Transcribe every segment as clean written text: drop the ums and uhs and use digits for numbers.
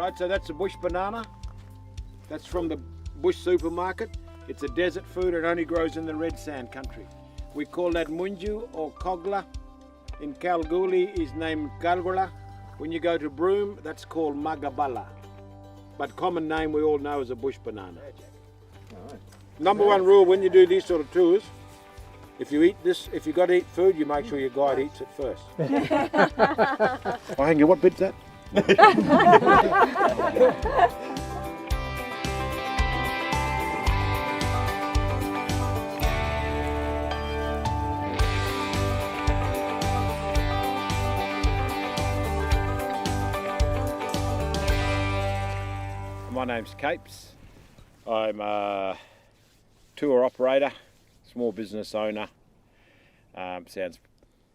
Right, so that's a bush banana. That's from the bush supermarket. It's a desert food. It only grows in the red sand country. We call that munju or kogla. In Kalgoorlie is named Kalgula. When you go to Broome, that's called magabala. But common name we all know is a bush banana. Right. Number one rule when you do these sort of tours, if you eat this, if you got to eat food, you make sure your guide eats it first. Oh, hang on, what bit's that? My name's Capes. I'm a tour operator, small business owner. Sounds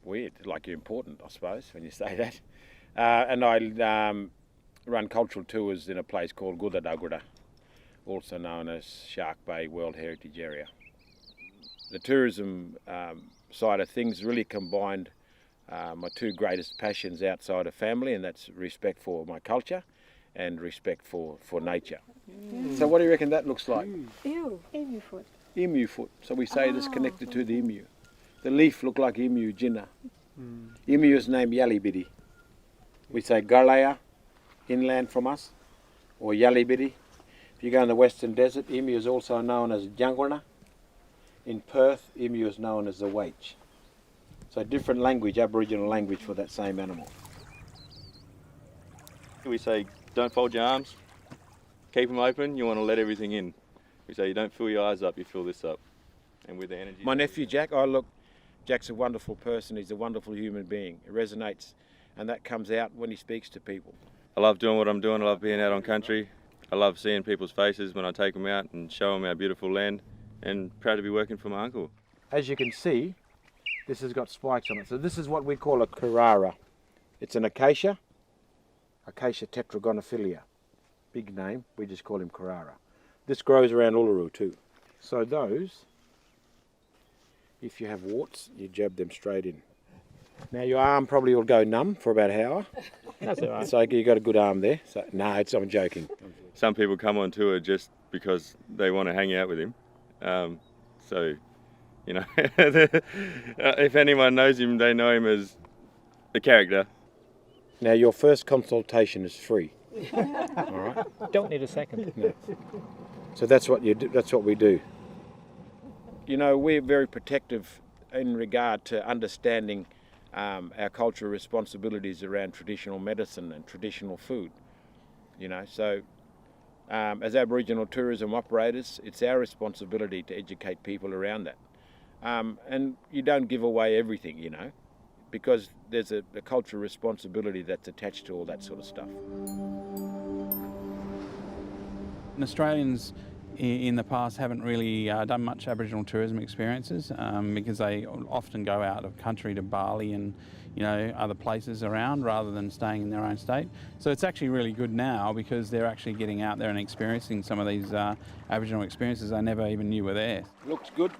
weird, like you're important, I suppose, when you say that. And I run cultural tours in a place called Gudadaguda, also known as Shark Bay World Heritage Area. The tourism side of things really combined my two greatest passions outside of family, and that's respect for my culture and respect for nature. So what do you reckon that looks like? Ew, emu foot. Emu foot. So we say this connected to the emu. The leaf look like emu jinnah. Emu is named Yalibidi. We say Garlaya, inland from us, or Yalibidi. If you go in the Western Desert, emu is also known as Jangurna. In Perth, emu is known as the Wage. So different language, Aboriginal language for that same animal. We say, don't fold your arms, keep them open, you want to let everything in. We say, you don't fill your eyes up, you fill this up. And with the energy... My nephew Jack, look, Jack's a wonderful person, he's a wonderful human being. It resonates, and that comes out when he speaks to people. I love doing what I'm doing, I love being out on country. I love seeing people's faces when I take them out and show them our beautiful land, and proud to be working for my uncle. As you can see, this has got spikes on it. So this is what we call a Carrara. It's an acacia, Acacia tetragonophilia. Big name, we just call him Carrara. This grows around Uluru too. So those, if you have warts, you jab them straight in. Now your arm probably will go numb for about an hour. That's all right. So you got a good arm there. So, no, I'm joking. Some people come on tour just because they want to hang out with him. So, you know, if anyone knows him, they know him as a character. Now your first consultation is free. All right. Don't need a second. No. So that's what you do. That's what we do. You know, we're very protective in regard to understanding our cultural responsibilities around traditional medicine and traditional food. You know, so as Aboriginal tourism operators, it's our responsibility to educate people around that. And you don't give away everything, you know, because there's a cultural responsibility that's attached to all that sort of stuff. And Australians in the past haven't really done much Aboriginal tourism experiences because they often go out of country to Bali and other places around rather than staying in their own state. So it's actually really good now because they're actually getting out there and experiencing some of these Aboriginal experiences they never even knew were there. Looks good,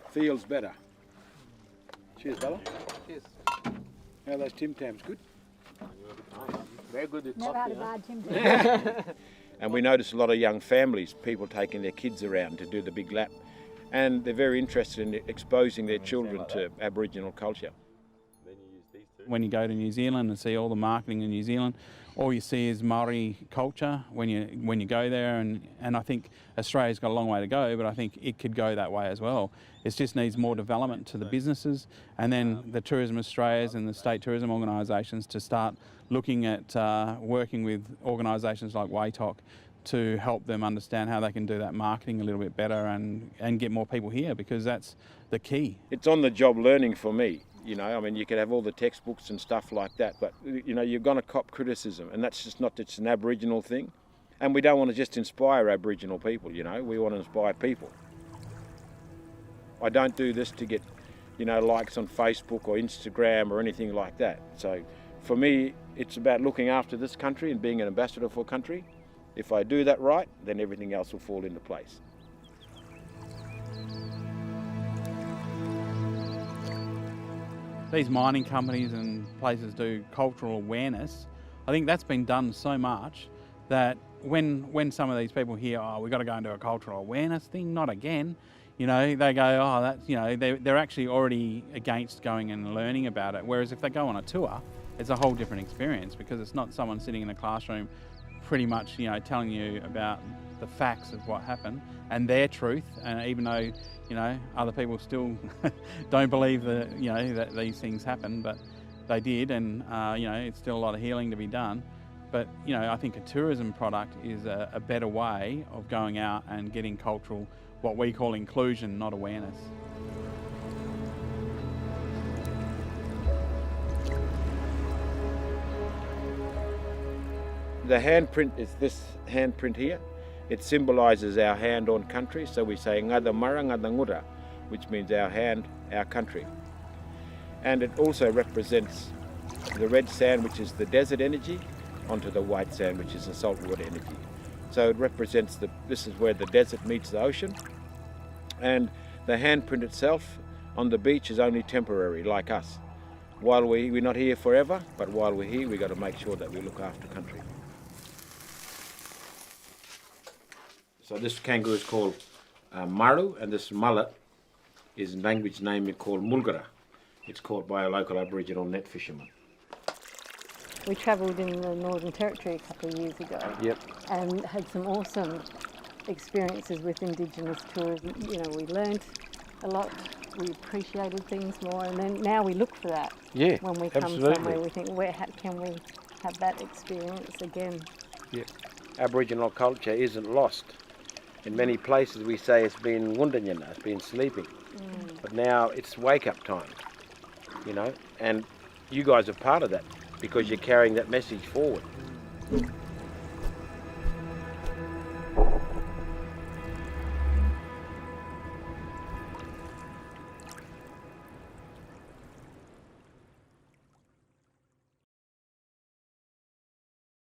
feels better. Cheers, fella. Cheers. How are those Tim Tams? Good? Very good with Never had coffee, a huh? bad Tim Tam. And we notice a lot of young families, people taking their kids around to do the big lap. And they're very interested in exposing their children to Aboriginal culture. When you go to New Zealand and see all the marketing in New Zealand, all you see is Maori culture when you go there, and I think Australia's got a long way to go, but I think it could go that way as well. It just needs more development to the businesses, and then the Tourism Australias and the state tourism organisations to start looking at working with organisations like WAITOC to help them understand how they can do that marketing a little bit better and get more people here, because that's the key. It's on the job learning for me. You know, I mean, you could have all the textbooks and stuff like that, but, you know, you're going to cop criticism, and that's just not just an Aboriginal thing. And we don't want to just inspire Aboriginal people, you know, we want to inspire people. I don't do this to get, likes on Facebook or Instagram or anything like that. So for me, it's about looking after this country and being an ambassador for country. If I do that right, then everything else will fall into place. These mining companies and places do cultural awareness I think that's been done so much that when some of these people hear, oh, we've got to go and do a cultural awareness thing, not again, you know, they go, oh, that's, you know, they're actually already against going and learning about it. Whereas if they go on a tour, it's a whole different experience, because it's not someone sitting in a classroom pretty much, you know, telling you about the facts of what happened and their truth. And even though, you know, other people still don't believe that, you know, that these things happen, but they did, and you know, it's still a lot of healing to be done. But you know, I think a tourism product is a better way of going out and getting cultural, what we call inclusion, not awareness. The handprint is this handprint here. It symbolises our hand on country, so we say ngada mara ngada ngura, which means our hand, our country. And it also represents the red sand, which is the desert energy, onto the white sand, which is the saltwater energy. So it represents this is where the desert meets the ocean, and the handprint itself on the beach is only temporary, like us. While we're not here forever, but while we're here, we've got to make sure that we look after country. So this kangaroo is called maru, and this mullet is in language name called mulgara. It's caught by a local Aboriginal net fisherman. We travelled in the Northern Territory a couple of years ago. Yep. And had some awesome experiences with Indigenous tourism. You know, we learned a lot, we appreciated things more, and then now we look for that. Yeah, when we come absolutely. somewhere, we think, can we have that experience again? Yeah. Aboriginal culture isn't lost. In many places we say it's been wundanyana, it's been sleeping. But now it's wake up time, you know, and you guys are part of that because you're carrying that message forward.